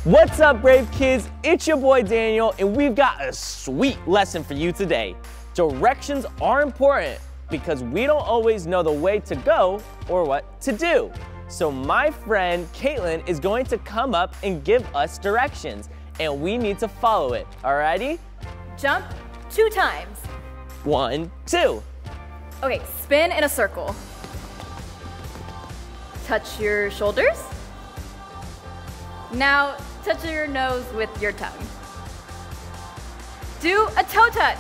What's up, brave kids? It's your boy Daniel, and we've got a sweet lesson for you today. Directions are important because we don't always know the way to go or what to do. So my friend Caitlin is going to come up and give us directions, and we need to follow it. Alrighty? Jump 2 times. 1, 2. Okay, spin in a circle. Touch your shoulders. Now, touch your nose with your tongue. Do a toe touch.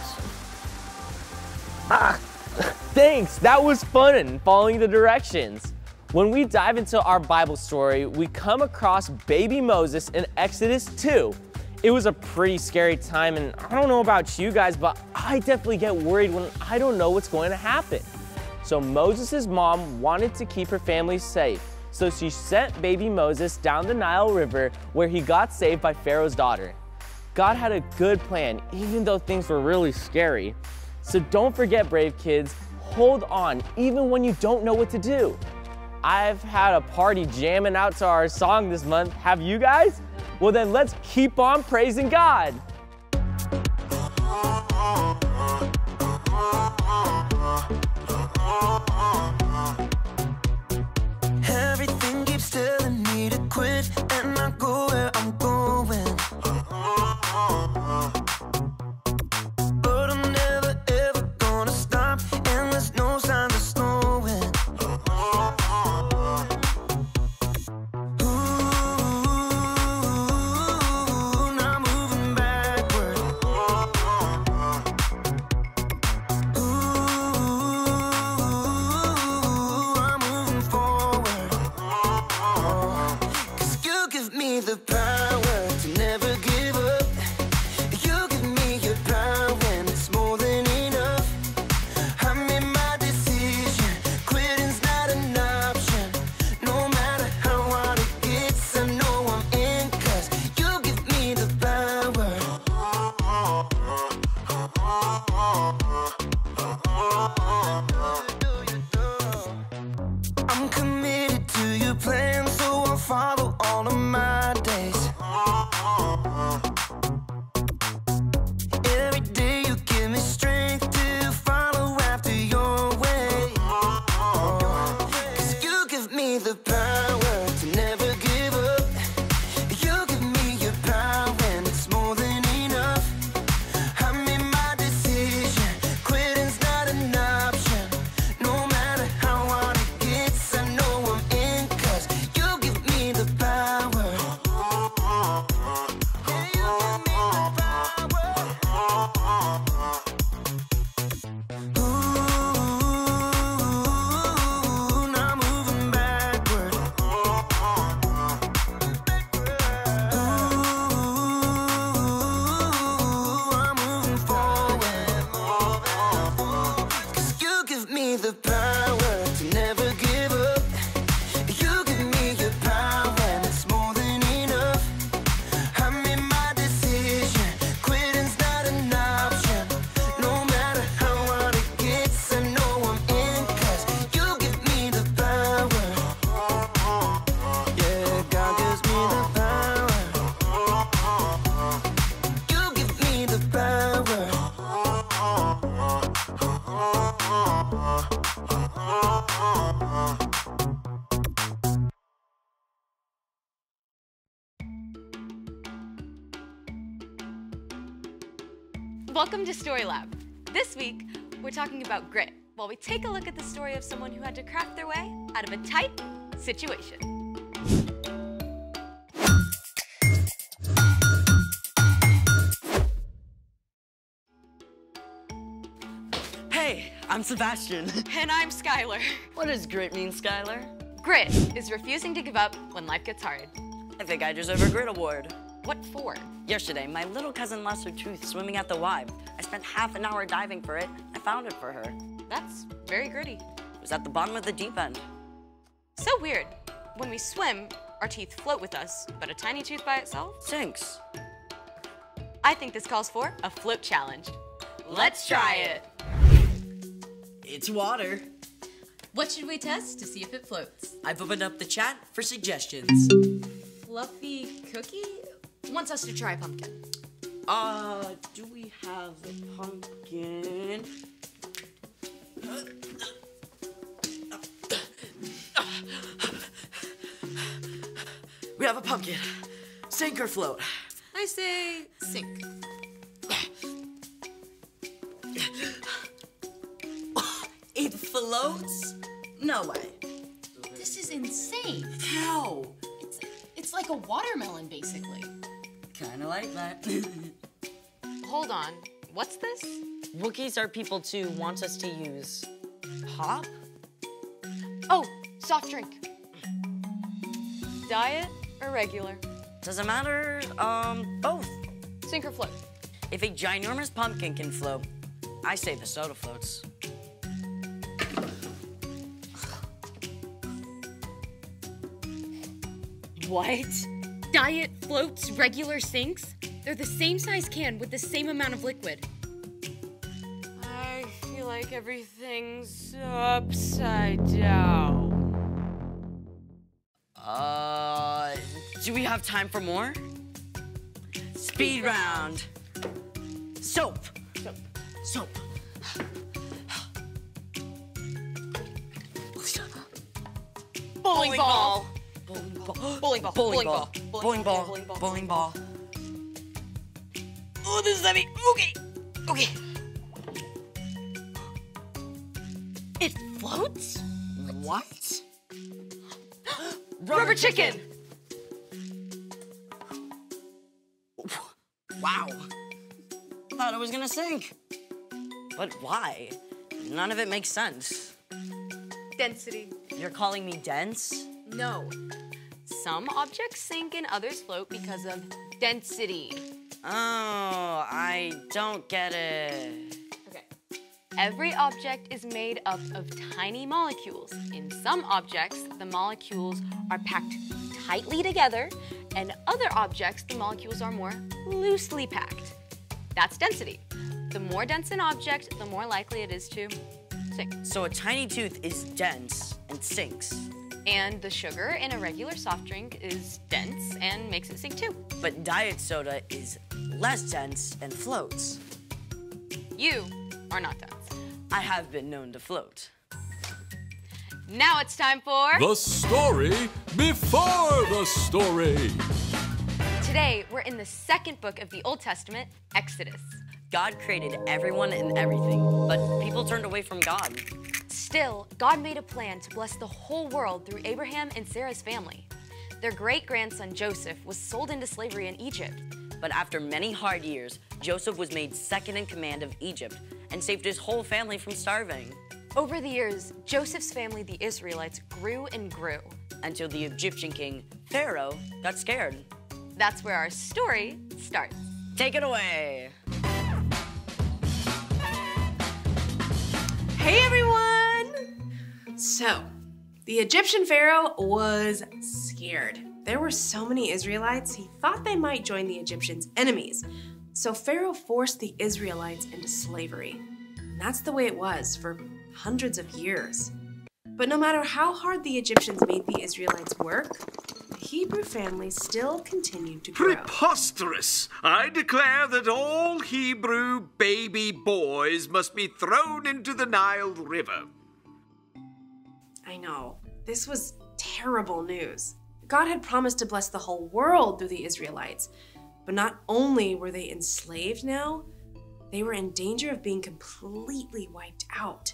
Thanks, that was fun following the directions. When we dive into our Bible story, we come across baby Moses in Exodus 2. It was a pretty scary time, and I don't know about you guys, but I definitely get worried when I don't know what's going to happen. So Moses' mom wanted to keep her family safe. So she sent baby Moses down the Nile River where he got saved by Pharaoh's daughter. God had a good plan, even though things were really scary. So don't forget, brave kids, hold on even when you don't know what to do. I've had a party jamming out to our song this month. Have you guys? Well then let's keep on praising God. Everything keeps telling me to quit and not go where I'm going. But I'm never ever gonna stop, and there's no signs of slowing. Ooh, now moving backward. Ooh, I'm moving forward. 'Cause you give me the power to never give up. You give me your power and it's more than enough. I made my decision, quitting's not an option. No matter how hard it gets, I know I'm in, 'cause you give me the power. I'm committed to your plan, so I'll follow all of my days. Every day you give me strength to follow after your way. 'Cause you give me the power to never give up. You give me your power and it's more than enough. I made my decision, quitting's not an option. No matter how hard it gets, I know I'm in, 'cause you give me the power. Yeah, you give me the power. Ooh, now moving backward. Ooh, I'm moving forward. 'Cause you give me the power to never give up. You give me your power and it's more than enough. I made my decision, quitting's not an option. No matter how hard it gets, I know I'm in, 'cause you give me the power. Yeah, God gives me the power. You give me the power. Welcome to Story Lab. This week, we're talking about grit, while we take a look at the story of someone who had to craft their way out of a tight situation. Hey, I'm Sebastian. And I'm Skylar. What does grit mean, Skylar? Grit is refusing to give up when life gets hard. I think I deserve a grit award. What for? Yesterday, my little cousin lost her tooth swimming at the Y. I spent half an hour diving for it. I found it for her. That's very gritty. It was at the bottom of the deep end. So weird. When we swim, our teeth float with us, but a tiny tooth by itself? Sinks. I think this calls for a float challenge. Let's try it. It's water. What should we test to see if it floats? I've opened up the chat for suggestions. Fluffy cookie wants us to try pumpkin. Do we have a pumpkin? We have a pumpkin. Sink or float? I say sink. It floats? No way. This is insane. How? It's like a watermelon, basically. Kinda like that. Hold on, what's this? Wookiees are people too want us to use pop? Oh, soft drink. Diet or regular? Doesn't matter, both. Sink or float? If a ginormous pumpkin can float, I say the soda floats. What? Diet floats, regular sinks? They're the same size can with the same amount of liquid. I feel like everything's upside down. Do we have time for more? Speed round. Soap. Soap. Bowling ball. Bowling ball. Bowling ball. Bowling ball. Bowling Bowling ball. ball. Bowling ball. Oh, this is heavy. Okay. Okay. It floats? What? Rubber chicken. Wow. Thought it was gonna sink. But why? None of it makes sense. Density. You're calling me dense? No. Some objects sink and others float because of density. Oh, I don't get it. Okay. Every object is made up of tiny molecules. In some objects, the molecules are packed tightly together, and other objects, the molecules are more loosely packed. That's density. The more dense an object, the more likely it is to sink. So a tiny tooth is dense and sinks. And the sugar in a regular soft drink is dense and makes it sink too. But diet soda is less dense and floats. You are not dense. I have been known to float. Now it's time for... The story before the story. Today, we're in the second book of the Old Testament, Exodus. God created everyone and everything, but people turned away from God. Still, God made a plan to bless the whole world through Abraham and Sarah's family. Their great-grandson Joseph was sold into slavery in Egypt. But after many hard years, Joseph was made second in command of Egypt and saved his whole family from starving. Over the years, Joseph's family, the Israelites, grew and grew. Until the Egyptian king, Pharaoh, got scared. That's where our story starts. Take it away. Hey everyone! So, the Egyptian pharaoh was scared. There were so many Israelites, he thought they might join the Egyptians' enemies. So Pharaoh forced the Israelites into slavery. And that's the way it was for hundreds of years. But no matter how hard the Egyptians made the Israelites work, the Hebrew family still continued to grow. Preposterous! I declare that all Hebrew baby boys must be thrown into the Nile River. I know. This was terrible news. God had promised to bless the whole world through the Israelites. But not only were they enslaved now, they were in danger of being completely wiped out.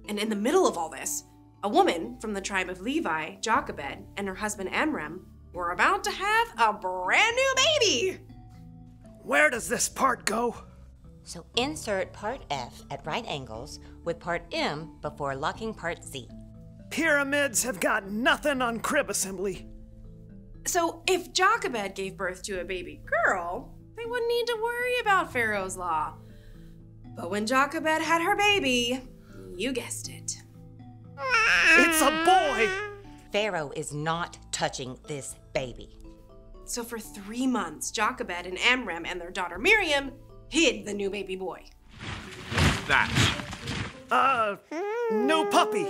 And in the middle of all this, a woman from the tribe of Levi, Jochebed, and her husband Amram were about to have a brand new baby. Where does this part go? So insert part F at right angles with part M before locking part Z. Pyramids have got nothing on crib assembly. So if Jochebed gave birth to a baby girl, they wouldn't need to worry about Pharaoh's law. But when Jochebed had her baby, you guessed it. It's a boy! Pharaoh is not touching this baby. So for 3 months, Jochebed and Amram and their daughter Miriam hid the new baby boy. That. No puppy.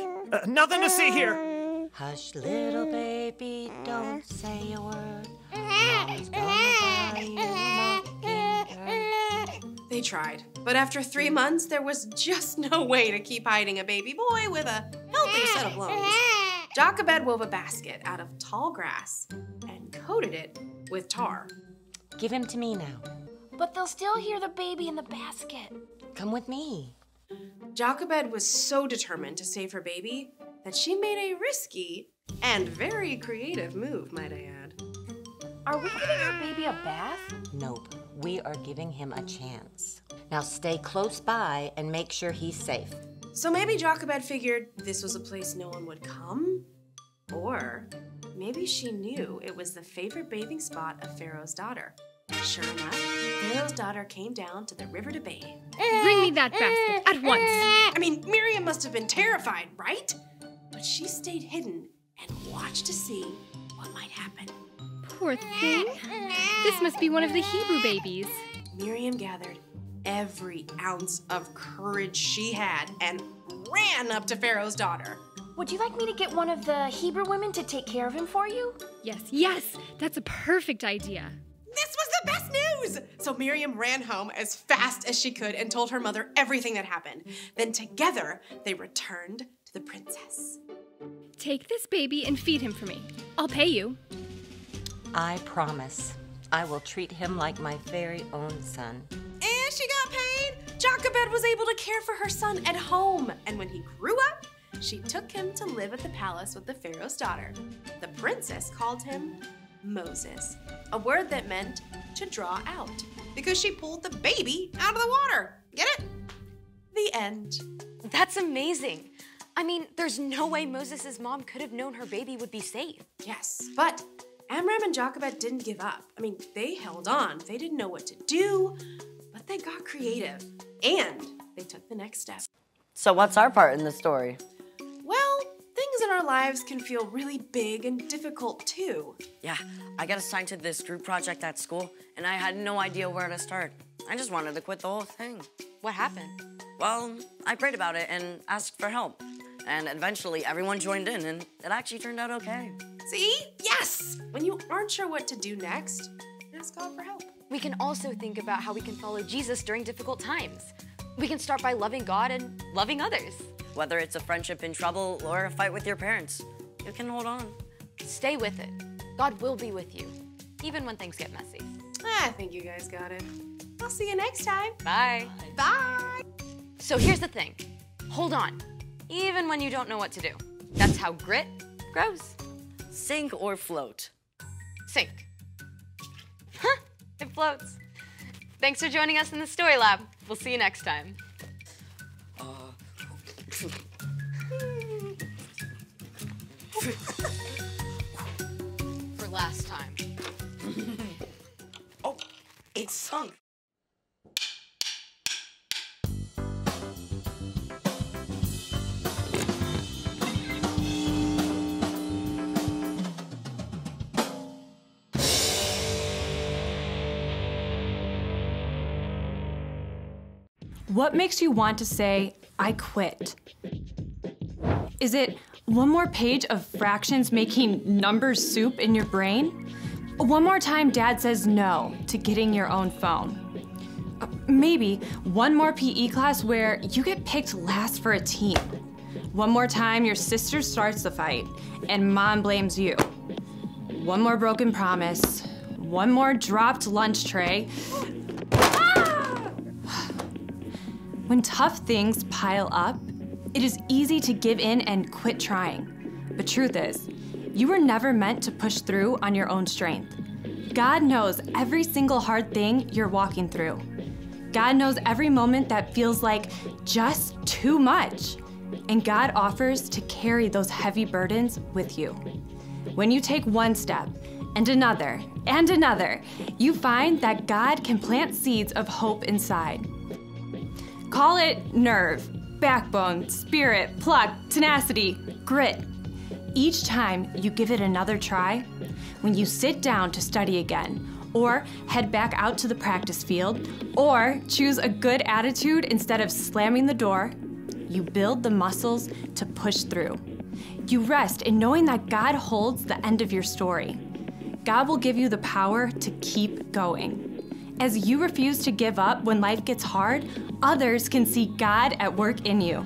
Nothing to see here. Hush, little baby, don't say a word. Mama's gonna buy you a mockingbird. They tried, but after 3 months, there was just no way to keep hiding a baby boy with a healthy set of lungs. Jochebed wove a basket out of tall grass and coated it with tar. Give him to me now. But they'll still hear the baby in the basket. Come with me. Jochebed was so determined to save her baby that she made a risky and very creative move, might I add. Are we giving our baby a bath? Nope, we are giving him a chance. Now stay close by and make sure he's safe. So maybe Jochebed figured this was a place no one would come? Or maybe she knew it was the favorite bathing spot of Pharaoh's daughter. Sure enough, Pharaoh's daughter came down to the river to bathe. Bring me that basket at once. I mean, Miriam must have been terrified, right? But she stayed hidden and watched to see what might happen. Poor thing. This must be one of the Hebrew babies. Miriam gathered every ounce of courage she had and ran up to Pharaoh's daughter. Would you like me to get one of the Hebrew women to take care of him for you? Yes, that's a perfect idea. This was the best news! So Miriam ran home as fast as she could and told her mother everything that happened. Then together, they returned to the princess. Take this baby and feed him for me. I'll pay you. I promise. I will treat him like my very own son. And she got paid! Jochebed was able to care for her son at home. And when he grew up, she took him to live at the palace with the Pharaoh's daughter. The princess called him Moses, a word that meant to draw out, because she pulled the baby out of the water. Get it? The end. That's amazing. I mean, there's no way Moses' mom could have known her baby would be safe. Yes, but Amram and Jochebed didn't give up. I mean, they held on. They didn't know what to do, but they got creative, and they took the next step. So what's our part in the story? Well, things in our lives can feel really big and difficult too. Yeah, I got assigned to this group project at school, and I had no idea where to start. I just wanted to quit the whole thing. What happened? Well, I prayed about it and asked for help. And eventually everyone joined in, and it actually turned out okay. See? Yes! When you aren't sure what to do next, ask God for help. We can also think about how we can follow Jesus during difficult times. We can start by loving God and loving others. Whether it's a friendship in trouble or a fight with your parents, you can hold on. Stay with it. God will be with you, even when things get messy. I think you guys got it. I'll see you next time. Bye. Bye. So here's the thing. Hold on, even when you don't know what to do. That's how grit grows. Sink or float? Sink. Huh, it floats. Thanks for joining us in the Story Lab. We'll see you next time. For last time. Oh, it's sunk. What makes you want to say, I quit? Is it one more page of fractions making numbers soup in your brain? One more time Dad says no to getting your own phone? Maybe one more PE class where you get picked last for a team? One more time your sister starts the fight and Mom blames you? One more broken promise? One more dropped lunch tray? When tough things pile up, it is easy to give in and quit trying. But truth is, you were never meant to push through on your own strength. God knows every single hard thing you're walking through. God knows every moment that feels like just too much. And God offers to carry those heavy burdens with you. When you take one step and another, you find that God can plant seeds of hope inside. Call it nerve, backbone, spirit, pluck, tenacity, grit. Each time you give it another try, when you sit down to study again, or head back out to the practice field, or choose a good attitude instead of slamming the door, you build the muscles to push through. You rest in knowing that God holds the end of your story. God will give you the power to keep going. As you refuse to give up when life gets hard, others can see God at work in you.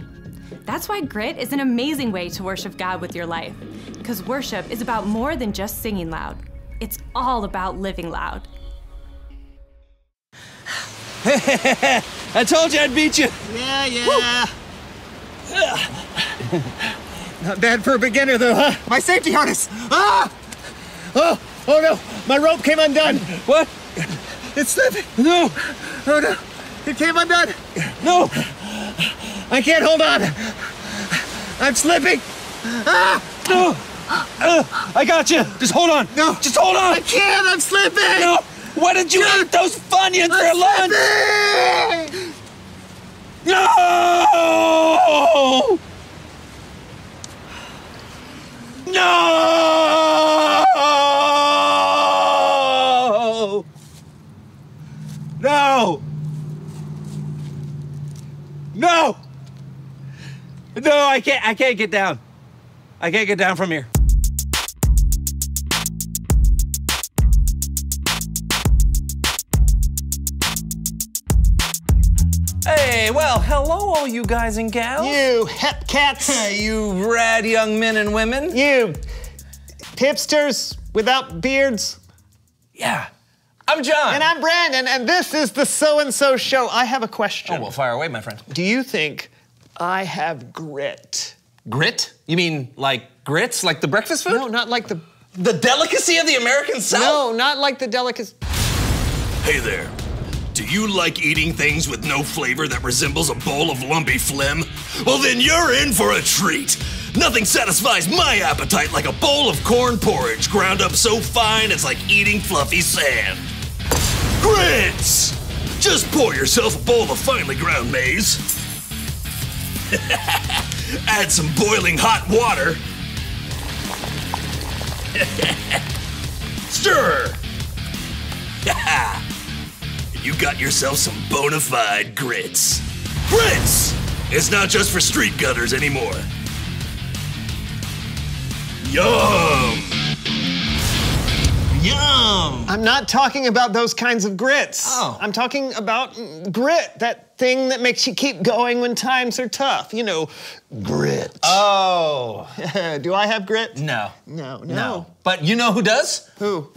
That's why grit is an amazing way to worship God with your life, because worship is about more than just singing loud. It's all about living loud. I told you I'd beat you. Yeah. Not bad for a beginner, though, huh? My safety harness! Ah! Oh no! My rope came undone! What? It's slipping! No! Oh no! It came undone! No! I can't hold on! I'm slipping! Ah! No! I got you! Just hold on! No! Just hold on! I can't! I'm slipping! No! Why did you eat those Funyuns for lunch? Slipping! No! No! No! No! No, I can't get down. I can't get down from here. Hey, well, hello, all you guys and gals. You hep cats. You rad young men and women. You hipsters without beards. Yeah. I'm John. And I'm Brandon, and this is the So-and-So Show. I have a question. Oh, well, fire away, my friend. Do you think I have grit? Grit? You mean like grits, like the breakfast food? No, not like the delicacy of the American South? No, not like the delicacy. Hey there. Do you like eating things with no flavor that resembles a bowl of lumpy phlegm? Well, then you're in for a treat. Nothing satisfies my appetite like a bowl of corn porridge ground up so fine it's like eating fluffy sand. Grits! Just pour yourself a bowl of finely ground maize. Add some boiling hot water. Stir! You got yourself some bona fide grits. Grits! It's not just for street gutters anymore. Yum! Yum! I'm not talking about those kinds of grits. Oh. I'm talking about grit, that thing that makes you keep going when times are tough. You know, grit. Oh. Do I have grit? No. No. But you know who does? Who?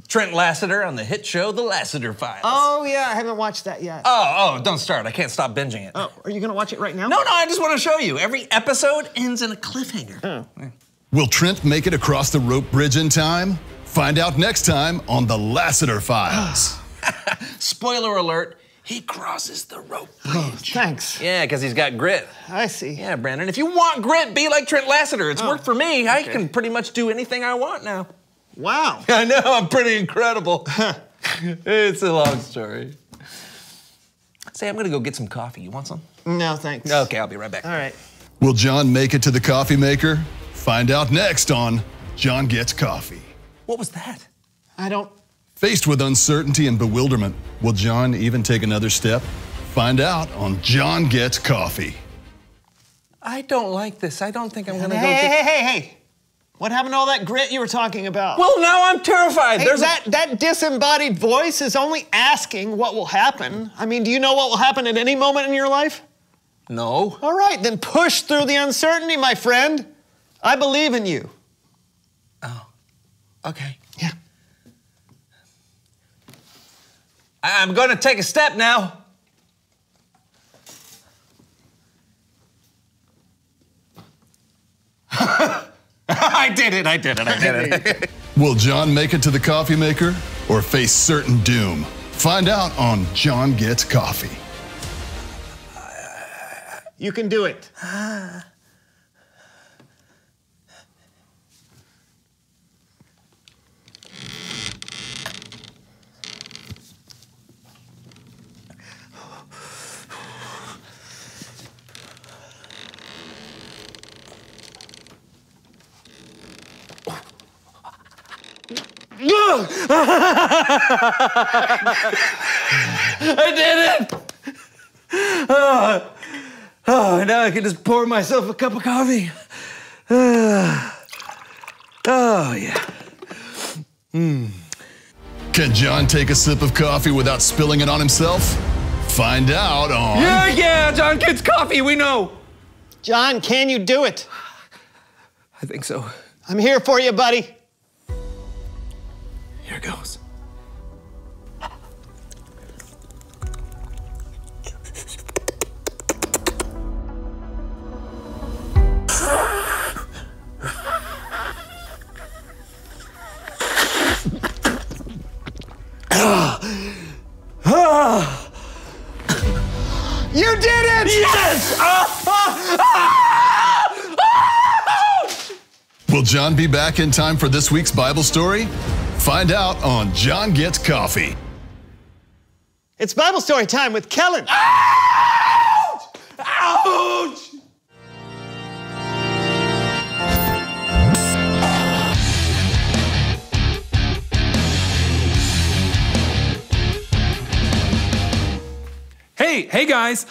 Trent Lassiter on the hit show, The Lassiter Files. Oh, yeah, I haven't watched that yet. Oh, don't start. I can't stop binging it. Oh, are you gonna watch it right now? No, I just want to show you. Every episode ends in a cliffhanger. Oh. Will Trent make it across the rope bridge in time? Find out next time on The Lassiter Files. Spoiler alert, he crosses the rope bridge. Oh, thanks. Yeah, because he's got grit. I see. Yeah, Brandon, if you want grit, be like Trent Lassiter. It's worked for me. I can pretty much do anything I want now. Wow. I know, I'm pretty incredible. It's a long story. Say, I'm gonna go get some coffee. You want some? No, thanks. Okay, I'll be right back. All right. Will John make it to the coffee maker? Find out next on John Gets Coffee. What was that? I don't... Faced with uncertainty and bewilderment, will John even take another step? Find out on John Gets Coffee. I don't like this. I don't think I'm gonna go Hey. What happened to all that grit you were talking about? Well, now I'm terrified. Hey, that disembodied voice is only asking what will happen. I mean, do you know what will happen at any moment in your life? No. All right, then push through the uncertainty, my friend. I believe in you. Oh, okay. Yeah. I'm gonna take a step now. I did it. Will John make it to the coffee maker or face certain doom? Find out on John Gets Coffee. You can do it. I did it! Now I can just pour myself a cup of coffee. Yeah. Can John take a sip of coffee without spilling it on himself? Find out on... Yeah, John gets coffee, we know. John, can you do it? I think so. I'm here for you, buddy. Here goes. You did it! Yes! Will John be back in time for this week's Bible story? Find out on John Gets Coffee. It's Bible story time with Kellen. Ouch! Ouch! Hey guys,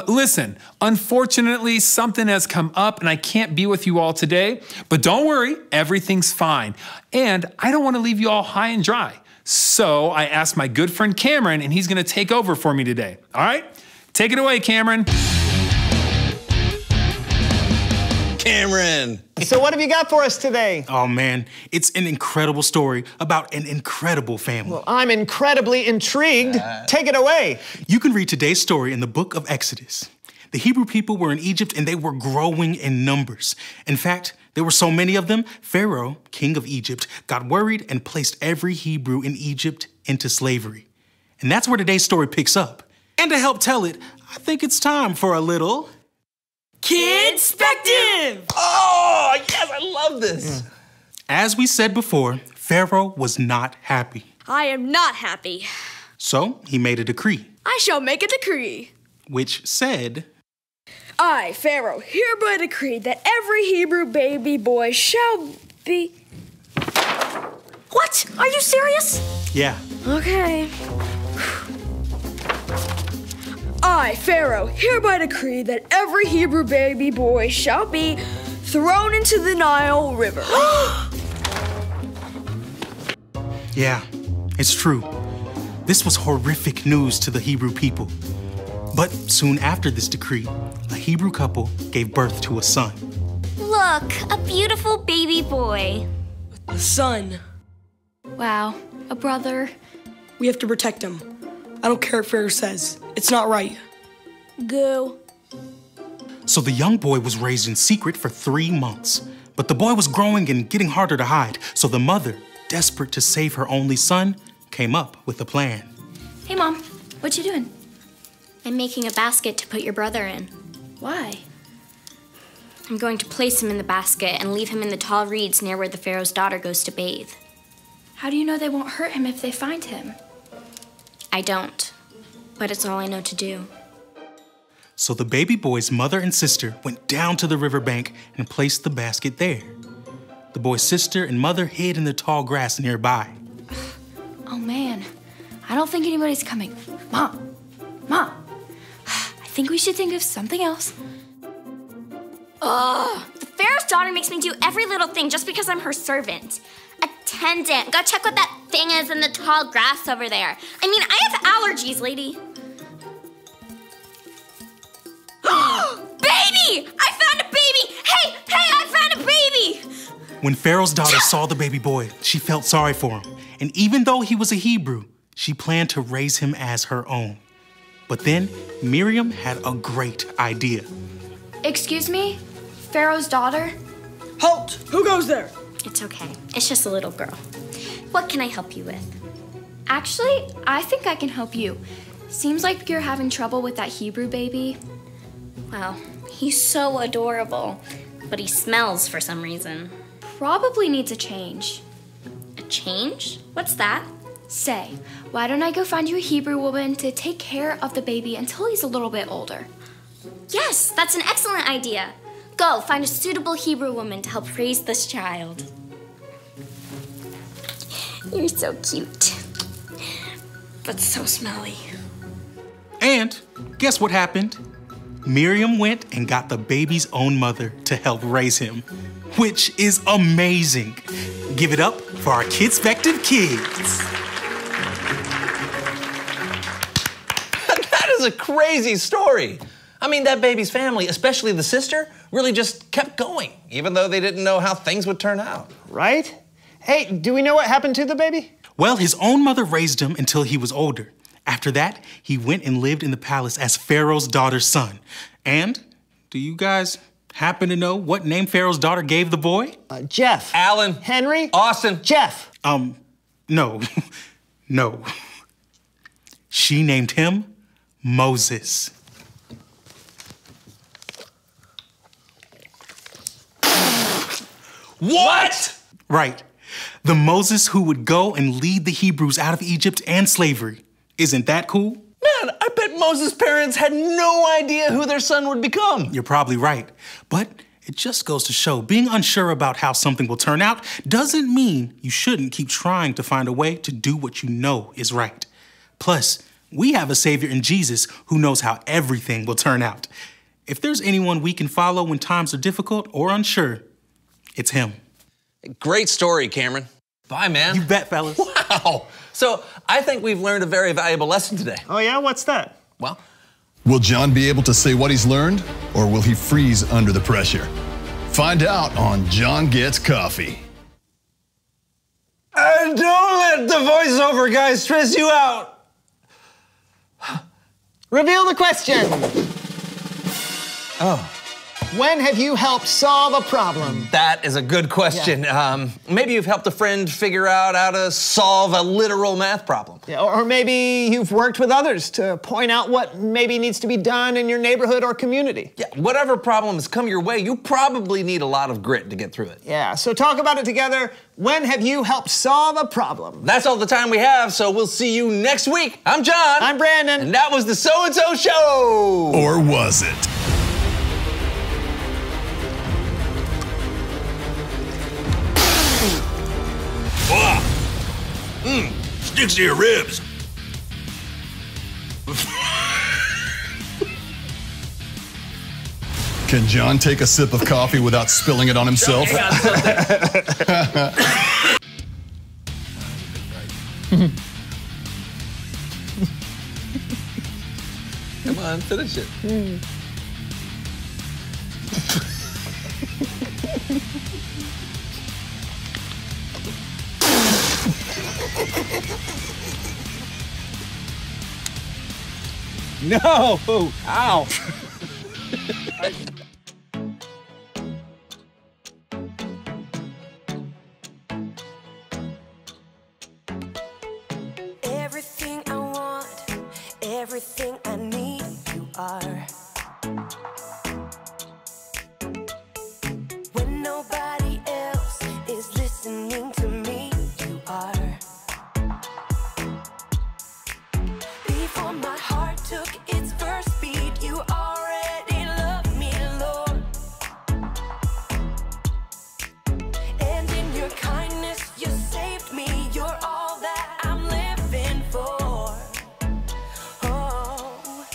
listen, unfortunately something has come up and I can't be with you all today, but don't worry, everything's fine. And I don't want to leave you all high and dry. So I asked my good friend Cameron and he's gonna take over for me today. All right, take it away, Cameron. Cameron. So what have you got for us today? Oh man, it's an incredible story about an incredible family. Well, I'm incredibly intrigued. Take it away. You can read today's story in the book of Exodus. The Hebrew people were in Egypt and they were growing in numbers. In fact, there were so many of them, Pharaoh, king of Egypt, got worried and placed every Hebrew in Egypt into slavery. And that's where today's story picks up. And to help tell it, I think it's time for a little... Kidspective! Oh, yes, I love this. As we said before, Pharaoh was not happy. I am not happy. So he made a decree, I shall make a decree. which said, I, Pharaoh, hereby decree that every Hebrew baby boy shall be... What? Are you serious? yeah, Okay. I, Pharaoh, hereby decree that every Hebrew baby boy shall be thrown into the Nile River. yeah, it's true. This was horrific news to the Hebrew people. But soon after this decree, a Hebrew couple gave birth to a son. Look, a beautiful baby boy. A son. Wow, a brother. We have to protect him. I don't care what Pharaoh says. It's not right. Go. So the young boy was raised in secret for 3 months. But the boy was growing and getting harder to hide. So the mother, desperate to save her only son, came up with a plan. Hey, Mom, what you doing? I'm making a basket to put your brother in. Why? I'm going to place him in the basket and leave him in the tall reeds near where the Pharaoh's daughter goes to bathe. How do you know they won't hurt him if they find him? I don't, but it's all I know to do. So the baby boy's mother and sister went down to the riverbank and placed the basket there. The boy's sister and mother hid in the tall grass nearby. Oh man, I don't think anybody's coming. Mom, I think we should think of something else. Ugh, the Pharaoh's daughter makes me do every little thing just because I'm her servant. Attendant, go check what that thing is in the tall grass over there. I mean, I have allergies, lady. Baby! I found a baby! Hey, I found a baby! When Pharaoh's daughter saw the baby boy, she felt sorry for him. And even though he was a Hebrew, she planned to raise him as her own. But then Miriam had a great idea. Excuse me? Pharaoh's daughter? Halt! Who goes there? It's okay. It's just a little girl. What can I help you with? Actually, I think I can help you. Seems like you're having trouble with that Hebrew baby. Well, he's so adorable, but he smells for some reason. Probably needs a change. A change? What's that? Say, why don't I go find you a Hebrew woman to take care of the baby until he's a little bit older? Yes, that's an excellent idea. Go, find a suitable Hebrew woman to help raise this child. You're so cute. But so smelly. And guess what happened? Miriam went and got the baby's own mother to help raise him, which is amazing. Give it up for our Kidspective kids. That is a crazy story. I mean, that baby's family, especially the sister, really just kept going, even though they didn't know how things would turn out. Right? Hey, do we know what happened to the baby? Well, his own mother raised him until he was older. After that, he went and lived in the palace as Pharaoh's daughter's son. And do you guys happen to know what name Pharaoh's daughter gave the boy? Jeff. Alan. Henry. Austin. Jeff. No. No. She named him Moses. What? Right. The Moses who would go and lead the Hebrews out of Egypt and slavery. Isn't that cool? Man, I bet Moses' parents had no idea who their son would become. You're probably right. But it just goes to show being unsure about how something will turn out doesn't mean you shouldn't keep trying to find a way to do what you know is right. Plus, we have a Savior in Jesus who knows how everything will turn out. If there's anyone we can follow when times are difficult or unsure, it's him. Great story, Cameron. Bye, man. You bet, fellas. Wow. So I think we've learned a very valuable lesson today. Oh, yeah? What's that? Well, will John be able to say what he's learned, or will he freeze under the pressure? Find out on John Gets Coffee. Don't let the voiceover guy stress you out. Reveal the question. Oh. When have you helped solve a problem? That is a good question. Yeah. Maybe you've helped a friend figure out how to solve a literal math problem. Yeah, or maybe you've worked with others to point out what maybe needs to be done in your neighborhood or community. Yeah, whatever problem has come your way, you probably need a lot of grit to get through it. Yeah, so talk about it together. When have you helped solve a problem? That's all the time we have, so we'll see you next week. I'm John. I'm Brandon. And that was the So-and-So Show. Or was it? Sticks to your ribs. Can John take a sip of coffee without spilling it on himself? Come on, finish it. No! Ow! Everything I want, everything I need, you are. When nobody else is listening to me, you are. Before my heart took its first beat, you already loved me, Lord. And in your kindness, you saved me. You're all that I'm living for. Oh.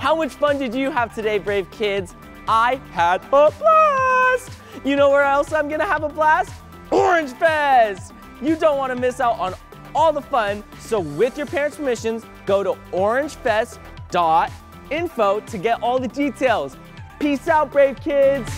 How much fun did you have today, brave kids? I had a blast! You know where else I'm gonna have a blast? Orange Fest! You don't wanna miss out on all the fun, so with your parents' permissions, go to orangefest.info to get all the details. Peace out, brave kids!